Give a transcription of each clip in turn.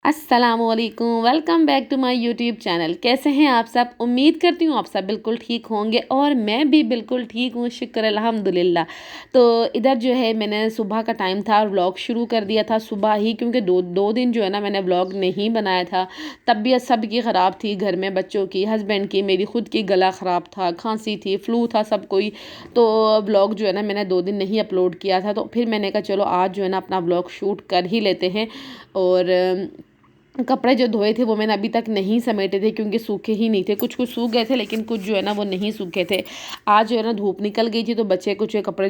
अस्सलामुअलैकुम, welcome back to my YouTube channel. कैसे हैं आप सब? उम्मीद करती हूँ आप सब बिल्कुल ठीक होंगे और मैं भी बिल्कुल ठीक हूँ, शुक्र अल्हम्दुलिल्लाह। तो इधर जो है मैंने सुबह का टाइम था और व्लॉग शुरू कर दिया था सुबह ही, क्योंकि दो दो दिन जो है ना मैंने व्लॉग नहीं बनाया था। तबीयत सबकी ख़राब थी, घर में बच्चों की, हस्बैंड की, मेरी खुद की, गला ख़राब था, खांसी थी, फ्लू था सब कोई। तो व्लॉग जो है ना मैंने 2 दिन नहीं अपलोड किया था, तो फिर मैंने कहा चलो आज जो है ना अपना व्लॉग शूट कर ही लेते हैं। और कपड़े जो धोए थे वो मैंने अभी तक नहीं समेटे थे, क्योंकि सूखे ही नहीं थे। कुछ कुछ सूख गए थे लेकिन कुछ जो है ना वो नहीं सूखे थे। आज जो है ना धूप निकल गई थी तो बच्चे कुछ कपड़े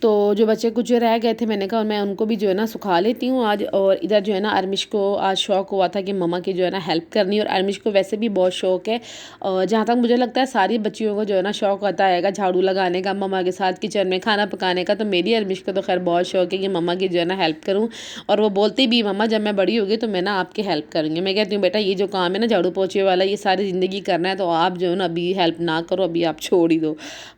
जो बच्चे कुछ जो रह गए थे, मैंने कहा मैं उनको भी जो है ना सुखा लेती हूँ आज। और इधर जो है ना अरमिश को आज शौक़ हुआ था कि मम्मा की जो है ना हेल्प करनी, और अरमिश को वैसे भी बहुत शौक़ है। और जहाँ तक मुझे लगता है सारी बच्चियों को जो है ना शौक़ होता है झाड़ू लगाने का, मम्मा के साथ किचन में खाना पकाने का। तो मेरी अरमिश को तो खैर बहुत शौक़ है कि मम्मा की जो है ना हेल्प करूँ। और वो बोलती भी, मम्मा जब मैं बड़ी होगी तो मैं ना आपकी हेल्प करूँगी। मैं कहती हूँ बेटा ये जो काम है ना झाड़ू पोछे वाला, ये सारी ज़िंदगी करना है, तो आप जो है ना अभी हेल्प ना करो, अभी आप छोड़ ही दो।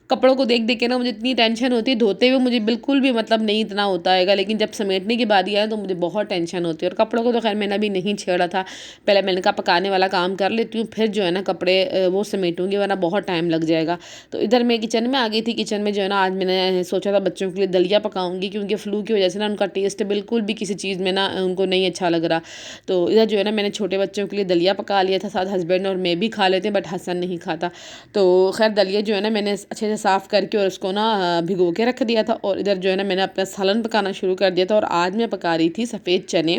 कपड़ों को देख देख के ना मुझे इतनी टेंशन होती है, धोते हुए मुझे बिल्कुल भी मतलब नहीं इतना होता है, लेकिन जब समेटने की बारी आए तो मुझे बहुत टेंशन होती है। और कपड़ों को तो खैर मैंने अभी नहीं छेड़ा था, पहले मैंने कहा पकाने वाला काम कर लेती हूँ, फिर जो है ना कपड़े वो समेटूंगी, वरना बहुत टाइम लग जाएगा। तो इधर मैं किचन में आ गई थी। किचन में जो है ना आज मैंने सोचा था बच्चों के लिए दलिया पकाऊंगी, क्योंकि फ्लू की वजह से ना उनका टेस्ट बिल्कुल भी किसी चीज़ में ना उनको नहीं अच्छा लग रहा। तो इधर जो है ना मैंने छोटे बच्चों के लिए दलिया पका लिया था, साथ हस्बैंड और मैं भी खा लेते हैं, बट हसन नहीं खाता। तो खैर दलिया जो है ना मैंने अच्छे से साफ़ करके और उसको ना भिगो के रख दिया था। और इधर जो है ना मैंने अपना सालन पकाना शुरू कर दिया था। और आज मैं पका रही थी सफ़ेद चने,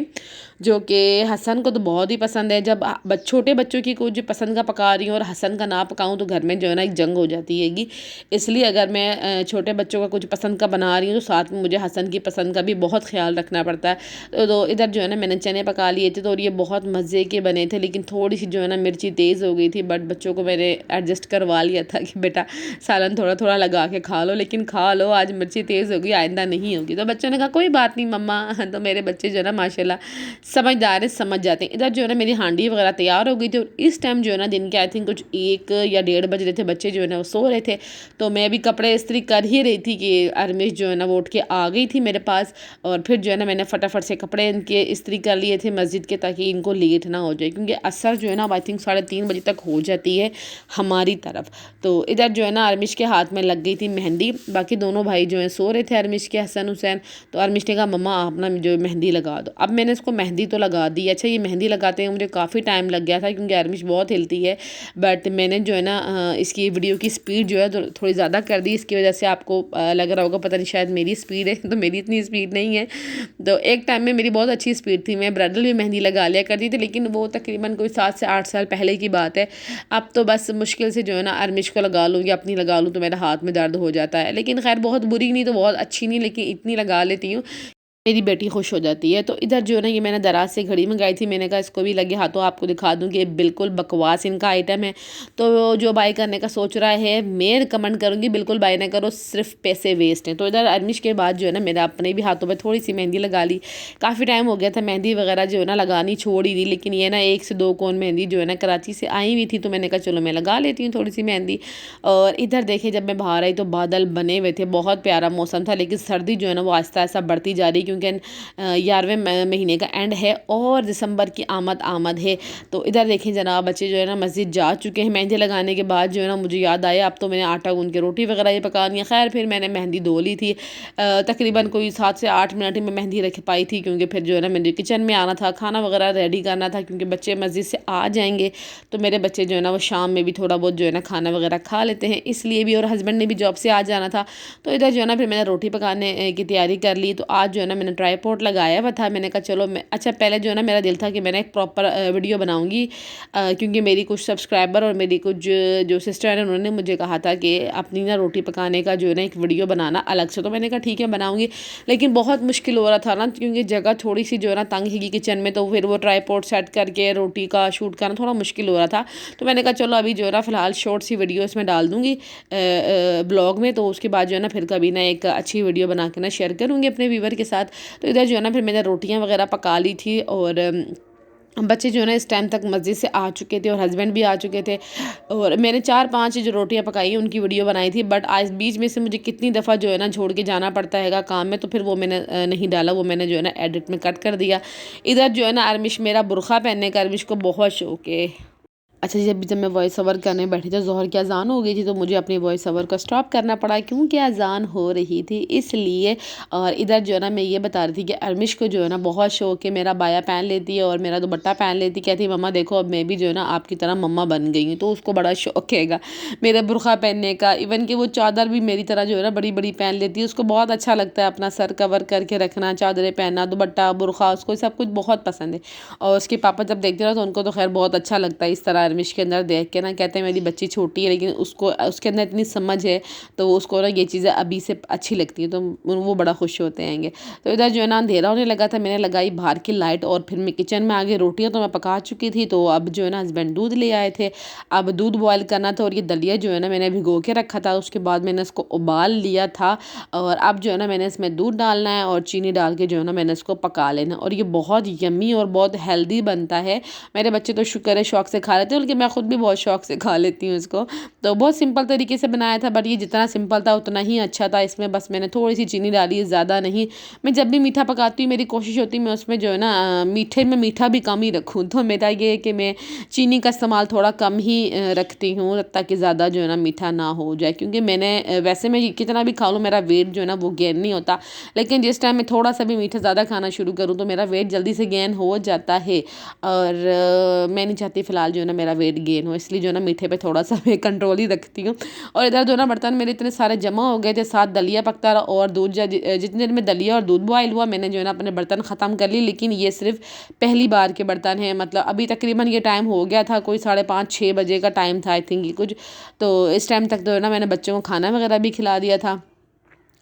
जो कि हसन को तो बहुत ही पसंद है। जब छोटे बच्चों की कुछ पसंद का पका रही हूँ और हसन का ना पकाऊँ तो घर में जो है ना एक जंग हो जाती हैगी। इसलिए अगर मैं छोटे बच्चों का कुछ पसंद का बना रही हूँ तो साथ में मुझे हसन की पसंद का भी बहुत ख्याल रखना पड़ता है। तो इधर जो है ना मैंने चने पका लिए थे, तो और ये बहुत मज़े के बने थे, लेकिन थोड़ी सी जो है ना मिर्ची तेज़ हो गई थी। बट बच्चों को मैंने एडजस्ट करवा लिया था कि बेटा सालन थोड़ा थोड़ा लगा के खा लो, लेकिन खा लो, आज मिर्ची तेज़ होगी, आइंदा नहीं होगी। तो बच्चों ने कहा कोई बात नहीं मम्मा। तो मेरे बच्चे जो है ना माशाल्लाह समझदार है, समझ जाते हैं। इधर जो है ना मेरी हांडी वगैरह तैयार हो गई थी, और इस टाइम जो है ना दिन के आई थिंक कुछ 1 या 1:30 बज रहे थे, बच्चे जो है ना वो सो रहे थे। तो मैं अभी कपड़े इस्त्री कर ही रही थी कि अरमिश जो है ना वो उठ के आ गई थी मेरे पास। और फिर जो है ना मैंने फटाफट से कपड़े इनके इस्त्री कर लिए थे मस्जिद के, ताकि इनको लेट ना हो जाए, क्योंकि असर जो है ना आई थिंक 3:30 बजे तक हो जाती है हमारी तरफ। तो इधर जो है ना अरमिश के हाथ में लग गई थी मेहंदी। बाकी दोनों भाई जो हैं सो रहे थे, अरमिश के, हसन हुसैन। तो अरमिश ने कहा मम्मा आप ना जो मेहंदी लगा दो। अब मैंने इसको मेहंदी तो लगा दी। अच्छा ये मेहंदी लगाते हैं मुझे काफ़ी टाइम लग गया था, क्योंकि अरमिश बहुत हिलती है। बट मैंने जो है ना इसकी वीडियो की स्पीड जो है तो थोड़ी ज़्यादा कर दी। इसकी वजह से आपको लग रहा होगा पता नहीं शायद मेरी स्पीड है, तो मेरी इतनी स्पीड नहीं है। तो एक टाइम में मेरी बहुत अच्छी स्पीड थी, मैं ब्राइडल भी मेहंदी लगा लिया करती थी, लेकिन वो तकरीबन कोई 7 से 8 साल पहले की बात है। अब तो बस मुश्किल से जो है ना अरमिश को लगा लूँ या अपनी लगा लूँ तो मेरा हाथ में दर्द हो जाता है। लेकिन खैर बहुत बुरी नहीं तो बहुत अच्छी नहीं, लेकिन इतनी लगा लेती हूँ मेरी बेटी खुश हो जाती है। तो इधर जो है ना ये मैंने दराज से घड़ी मंगाई थी, मैंने कहा इसको भी लगे हाथों आपको दिखा दूं कि बिल्कुल बकवास इनका आइटम है। तो जो बाय करने का सोच रहा है, मैं रिकमेंड करूँगी बिल्कुल बाय ना करो, सिर्फ पैसे वेस्ट हैं। तो इधर अरमिश के बाद जो है ना मेरा अपने भी हाथों पर थोड़ी सी मेहंदी लगा ली। काफ़ी टाइम हो गया था मेहंदी वगैरह जो है ना लगानी छोड़ ही दी, लेकिन ये ना 1 से 2 कोन मेहंदी जो है ना कराची से आई हुई थी, तो मैंने कहा चलो मैं लगा लेती हूँ थोड़ी सी मेहंदी। और इधर देखिए जब मैं बाहर आई तो बादल बने हुए थे, बहुत प्यारा मौसम था, लेकिन सर्दी जो है ना वो आहिस्ता आहिस्ता बढ़ती जा रही, क्योंकि 11वें महीने का एंड है और दिसंबर की आमद आमद है। तो इधर देखें जनाब बच्चे जो है ना मस्जिद जा चुके हैं। मेहंदी लगाने के बाद जो है ना मुझे याद आया अब तो मैंने आटा गूंद के रोटी वगैरह ये पकानी है। खैर फिर मैंने मेहंदी धो ली थी, तकरीबन कोई 7 से 8 मिनट में मेहंदी रख पाई थी, क्योंकि फिर जो है ना मुझे किचन में आना था, खाना वगैरह रेडी करना था, क्योंकि बच्चे मस्जिद से आ जाएंगे। तो मेरे बच्चे जो है ना वो शाम में भी थोड़ा बहुत जो है ना खाना वगैरह खा लेते हैं, इसलिए भी। और हस्बैंड ने भी जॉब से आ जाना था। तो इधर जो है ना फिर मैंने रोटी पकाने की तैयारी कर ली। तो आज जो है ना मैंने ट्राईपॉड लगाया हुआ था, मैंने कहा चलो मैं अच्छा पहले जो है ना मेरा दिल था कि मैंने एक प्रॉपर वीडियो बनाऊंगी, क्योंकि मेरी कुछ सब्सक्राइबर और मेरी कुछ जो सिस्टर हैं उन्होंने मुझे कहा था कि अपनी ना रोटी पकाने का जो है ना एक वीडियो बनाना अलग से। तो मैंने कहा ठीक है बनाऊंगी, लेकिन बहुत मुश्किल हो रहा था ना, क्योंकि जगह थोड़ी सी जो है ना तंग ही किचन में। तो फिर वो ट्राईपॉड सेट करके रोटी का शूट करना थोड़ा मुश्किल हो रहा था। तो मैंने कहा चलो अभी जो है ना फिलहाल शॉर्ट सी वीडियो इसमें डाल दूँगी ब्लॉग में, तो उसके बाद जो है ना फिर कभी ना एक अच्छी वीडियो बना के ना शेयर करूँगी अपने व्यूवर के साथ। तो इधर जो है ना फिर मैंने रोटियां वगैरह पका ली थी, और बच्चे जो है ना इस टाइम तक मस्जिद से आ चुके थे और हस्बैंड भी आ चुके थे, और मैंने 4-5 जो रोटियां पकाई उनकी वीडियो बनाई थी, बट आज बीच में से मुझे कितनी दफ़ा जो है ना छोड़ के जाना पड़ता हैगा काम में, तो फिर वो मैंने नहीं डाला, वो मैंने जो है ना एडिट में कट कर दिया। इधर जो है ना अरमिश मेरा बुरखा पहनने का, अरमिश को बहुत शौक है। अच्छा जी, जब मैं वॉइस ओवर करने बैठी थी ज़ोहर की अज़ान हो गई थी, तो मुझे अपनी वॉइस ओवर को स्टॉप करना पड़ा क्योंकि अज़ान हो रही थी इसलिए। और इधर जो है ना मैं ये बता रही थी कि अरमिश को जो है ना बहुत शौक है, मेरा बाया पहन लेती है और मेरा दुपट्टा पहन लेती, कहती है मम्मा देखो अब मैं भी जो है ना आपकी तरह मम्मा बन गई हूँ, तो उसको बड़ा शौक हैगा मेरा बुरखा पहनने का। इवन कि वो चादर भी मेरी तरह जो है ना बड़ी बड़ी पहन लेती है, उसको बहुत अच्छा लगता है अपना सर कवर करके रखना, चादरें पहनना, दुपट्टा बुरखा, उसको सब कुछ बहुत पसंद है। और उसके पापा जब देखते ना तो उनको तो खैर बहुत अच्छा लगता है इस तरह अरमिश के अंदर देख के ना, कहते हैं मेरी बच्ची छोटी है लेकिन उसको उसके अंदर इतनी समझ है, तो उसको ना ये चीज़ें अभी से अच्छी लगती हैं, तो वो बड़ा खुश होते हैंगे। तो इधर जो है ना अंधेरा होने लगा था, मैंने लगाई बाहर की लाइट और फिर मैं किचन में आ गई। रोटियाँ तो मैं पका चुकी थी, तो अब जो है ना हस्बैंड दूध ले आए थे, अब दूध बॉयल करना था, और ये दलिया जो है ना मैंने भिगो के रखा था, उसके बाद मैंने इसको उबाल लिया था, और अब जो है ना मैंने इसमें दूध डालना है और चीनी डाल के जो है ना मैंने इसको पका लेना, और ये बहुत यम्मी और बहुत हेल्दी बनता है। मेरे बच्चे तो शुक्र है शौक से खा लेते हैं, बल्कि मैं खुद भी बहुत शौक से खा लेती हूँ इसको। तो बहुत सिंपल तरीके से बनाया था, बट ये जितना सिंपल था उतना ही अच्छा था। इसमें बस मैंने थोड़ी सी चीनी डाली है, ज़्यादा नहीं। मैं जब भी मीठा पकाती हूँ मेरी कोशिश होती है मैं उसमें जो है ना मीठे में मीठा भी कम ही रखूँ, तो मेरा ये है कि मैं चीनी का इस्तेमाल थोड़ा कम ही रखती हूँ, ताकि ज़्यादा जो है ना मीठा ना हो जाए, क्योंकि मैंने वैसे मैं कितना भी खा लूँ मेरा वेट जो है ना वो गेन नहीं होता, लेकिन जिस टाइम मैं थोड़ा सा भी मीठा ज़्यादा खाना शुरू करूँ तो मेरा वेट जल्दी से गेन हो जाता है। और मैं नहीं चाहती फ़िलहाल जो है ना मेरा वेट गेन हो, इसलिए जो है ना मीठे पे थोड़ा सा मैं कंट्रोल ही रखती हूँ। और इधर जो है ना बर्तन मेरे इतने सारे जमा हो गए थे, साथ दलिया पकता रहा और दूध, जितने देर में दलिया और दूध बॉयल हुआ मैंने जो है ना अपने बर्तन ख़त्म कर ली। लेकिन ये सिर्फ पहली बार के बर्तन हैं, मतलब अभी तकरीबन ये टाइम हो गया था, कोई 5:30-6 बजे का टाइम था आई थिंक ये कुछ। तो इस टाइम तक जो है ना मैंने बच्चों को खाना वगैरह भी खिला दिया था,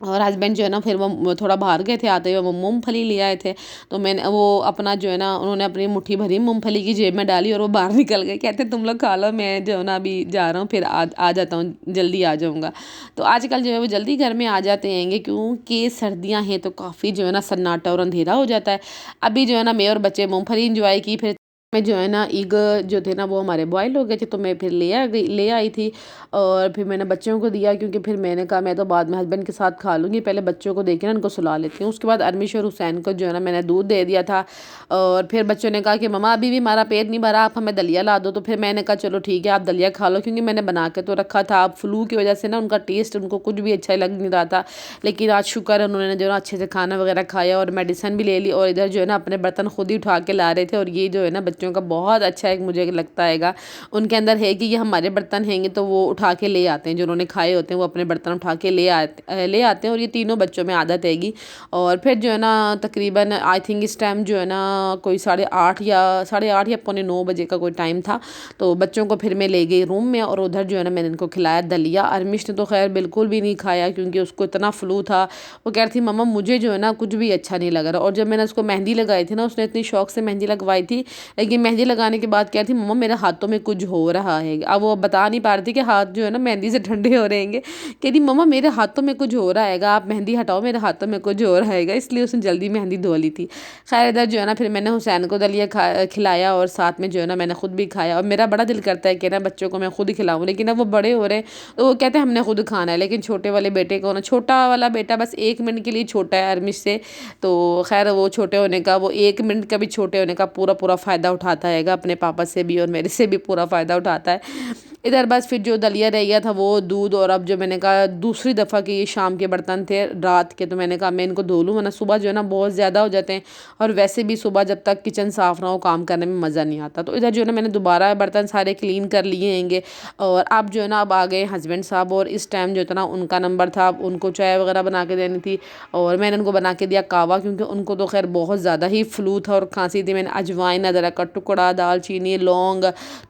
और हस्बैंड जो है ना फिर वो थोड़ा बाहर गए थे, आते हुए वो मूंगफली ले आए थे, तो मैंने वो अपना जो है ना उन्होंने अपनी मुट्ठी भरी मूंगफली की जेब में डाली और वो बाहर निकल गए, कहते तुम लोग खा लो, मैं जो है ना अभी जा रहा हूँ, फिर आ जाता हूँ, जल्दी आ जाऊँगा। तो आजकल जो है वो जल्दी घर में आ जाते हैंगे क्योंकि सर्दियाँ हैं, तो काफ़ी जो है ना सन्नाटा और अंधेरा हो जाता है। अभी जो है ना मैं और बच्चे मूँगफली इंजॉय की, फिर में जो है ना ईग जो थे ना वो हमारे बॉयल हो गए थे, तो मैं फिर ले आई थी, और फिर मैंने बच्चों को दिया, क्योंकि फिर मैंने कहा मैं तो बाद में हस्बैंड के साथ खा लूँगी, पहले बच्चों को देके ना उनको सुला लेती हूँ। उसके बाद अरमिश और हुसैन को जो है ना मैंने दूध दे दिया था, और फिर बच्चों ने कहा कि मम्मा अभी भी हमारा पेट नहीं भरा, आप हमें दलिया ला दो, तो फिर मैंने कहा चलो ठीक है आप दलिया खा लो, क्योंकि मैंने बना के तो रखा था। अब फ्लू की वजह से ना उनका टेस्ट उनको कुछ भी अच्छा लग नहीं रहा था, लेकिन आज शुक्र है उन्होंने जो है ना अच्छे से खाना वगैरह खाया और मेडिसिन भी ले ली, और इधर जो है ना अपने बर्तन खुद ही उठा के ला रहे थे। और ये जो है ना बच्चों का बहुत अच्छा एक मुझे लगता हैगा, उनके अंदर है कि ये हमारे बर्तन हैंगे तो वो उठा के ले आते हैं, जो उन्होंने खाए होते हैं वो अपने बर्तन उठा के ले आते हैं, और ये तीनों बच्चों में आदत हैगी। और फिर जो है ना तकरीबन आई थिंक इस टाइम जो है ना कोई 8:30 या 8:45 बजे का कोई टाइम था, तो बच्चों को फिर मैं ले गई रूम में, और उधर जो है ना मैंने इनको खिलाया दलिया। अरमिश ने तो खैर बिल्कुल भी नहीं खाया, क्योंकि उसको इतना फ्लू था, वो कह रही थी मम्मा मुझे जो है ना कुछ भी अच्छा नहीं लग रहा। और जब मैंने उसको मेहंदी लगाई थी ना, उसने इतनी शौक से मेहंदी लगवाई थी, लेकिन मेहंदी लगाने के बाद कह रही थी मम्मा मेरे हाथों में कुछ हो रहा है। अब वो बता नहीं पा रही थी कि हाथ जो है ना मेहंदी से ठंडे हो रहे हैं, कह रही मम्मा मेरे हाथों में कुछ हो रहा है, आप मेहंदी हटाओ मेरे हाथों में कुछ हो रहा है, इसलिए उसने जल्दी मेहंदी धो ली थी। खैर इधर जो है ना फिर मैंने हुसैन को दलिया खिलाया, और साथ में जो है ना मैंने खुद भी खाया। और मेरा बड़ा दिल करता है कि ना बच्चों को मैं खुद ही खिलाऊं, लेकिन अब वो बड़े हो रहे हैं तो वो कहते हैं हमने खुद खाना है, लेकिन छोटे वाले बेटे को ना, छोटा वाला बेटा बस 1 मिनट के लिए छोटा है अरमिश से, तो खैर वो छोटे होने का, वो 1 मिनट का भी छोटे होने का पूरा पूरा फ़ायदा उठाता है, अपने पापा से भी और मेरे से भी पूरा फ़ायदा उठाता है। इधर बस फिर जो दलिया रह गया था वो दूध, और अब जो मैंने कहा दूसरी दफ़ा कि ये शाम के बर्तन थे रात के, तो मैंने कहा मैं इनको धो लूँ, वरना सुबह जो है ना बहुत ज़्यादा हो जाते हैं, और वैसे भी सुबह जब तक किचन साफ़ ना हो काम करने में मज़ा नहीं आता। तो इधर जो है ना मैंने दोबारा बर्तन सारे क्लीन कर लिए हैंगे, और अब जो है ना अब आ गए हस्बैंड साहब, और इस टाइम जो था ना उनका नंबर था, उनको चाय वगैरह बना के देनी थी, और मैंने उनको बना के दिया कावा, क्योंकि उनको तो खैर बहुत ज़्यादा ही फ्लू था और खांसी थी। मैंने अजवाइन, अदरक का टुकड़ा, दालचीनी, लौंग,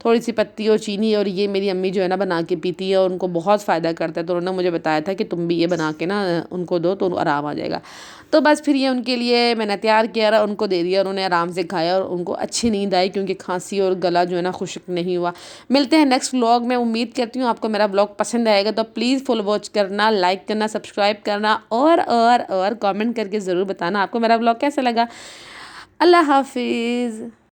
थोड़ी सी पत्ती और चीनी, और ये मेरी अम्मी जो है ना बना के पीती है और उनको बहुत फ़ायदा करता है, तो उन्होंने मुझे बताया था कि तुम भी ये बना के ना उनको दो तो आराम आ जाएगा। तो बस फिर ये उनके लिए मैंने तैयार किया, उनको दे दिया, उन्होंने आराम से खाया और उनको अच्छी नींद आई, क्योंकि खांसी और गला जो है ना खुश्क नहीं हुआ। मिलते हैं नेक्स्ट व्लॉग में, उम्मीद करती हूँ आपको मेरा व्लॉग पसंद आएगा, तो प्लीज़ फुल वॉच करना, लाइक करना, सब्सक्राइब करना, और कमेंट करके ज़रूर बताना आपको मेरा व्लॉग कैसा लगा। अल्लाह हाफिज़।